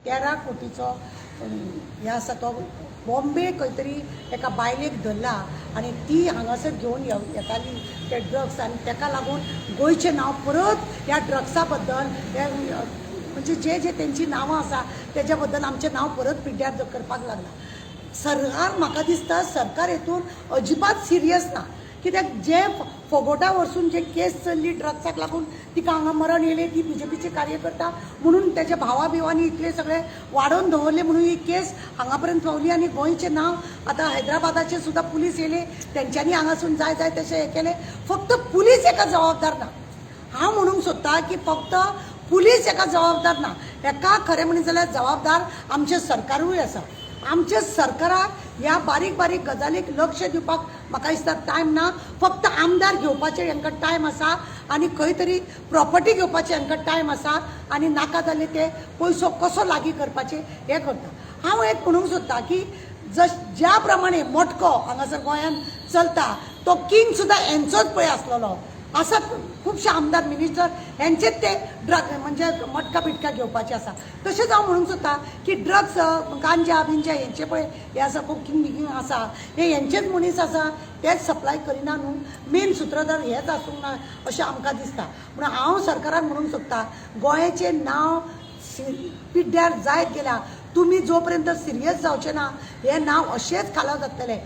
13 कोटीचो हे आसा तो बॉम्बे खंय तरी एका बायलेक धरला आनी ती हांगासर घेवन येताली ते ड्रग्स आनी ताका लागून गोंयचें नांव परत ह्या ड्रग्सा बद्दल म्हणजे जे तेंची नांवां आसा तेज्या बद्दल आमचें नांव परत पिड्ड्यार करपाक लागला। सरकार म्हाका दिसता सरकार हेतून अजिबात सिरियस ना, कित्याक जे फोगोटा वरसून जे केस चल्ली ड्रग्साक लागून तिका हांगा मरण येयलें, ती बीजेपीची कार्यकर्ता म्हणून तेज्या भावा बिवांनी इतले सगळे वाडोवन दवरले म्हणून ही केस हांगा पर्यंत पावली आनी गोंयचें नांव आतां हैदराबादाचे सुद्दां पुलीस येयले, तेंच्यांनी हांगासून जाय जाय तशें हें केलें। फक्त पुलीस हेका जबाबदार ना। हांव म्हणूंक सोदतां की फक्त पुलीस हेका जबाबदार ना, हेका खरें म्हणत जाल्यार जबाबदार आमचें सरकारूय आसा। आमच्या सरकाराक ह्या बारीक बारीक गजालीक लक्ष दिवपाक म्हाका दिसता टायम ना। फक्त आमदार घेवपाचे हांकां टायम आसा आनी खंय तरी प्रॉपर्टी घेवपाचे हांकां टायम आसा आनी नाका जाल्ले ते पयसो कसो लागीं करपाचे हें करता। हांव एक म्हणूंक सोदतां की ज्या प्रमाणे मटको हांगासर गोंयांत चलता तो किंग सुद्दां हेंचोच पळय आसलेलो आसा। खुबशे आमदार मिनिस्टर हेंचेच ते ड्रग म्हणजे मटका बिटका घेवपाचे आसा। तशेंच हांव म्हणूंक सोदतां की ड्रग्स गांजा बिंजा हेंचे पळय हे आसा कुकिंग बिकींग आसा हे हेंचेच मनीस आसा, तेच सप्लाय करिना न्हू। मेन सूत्रधार हेच आसूंक ना अशें आमकां दिसता। म्हणून हांव सरकाराक म्हणूंक सोदतां गोंयचें नांव पिड्ड्यार जायत गेल्या, तुमी जो पर्यंत सिरियस जावचे ना हे नांव अशेंच खाला जातलें।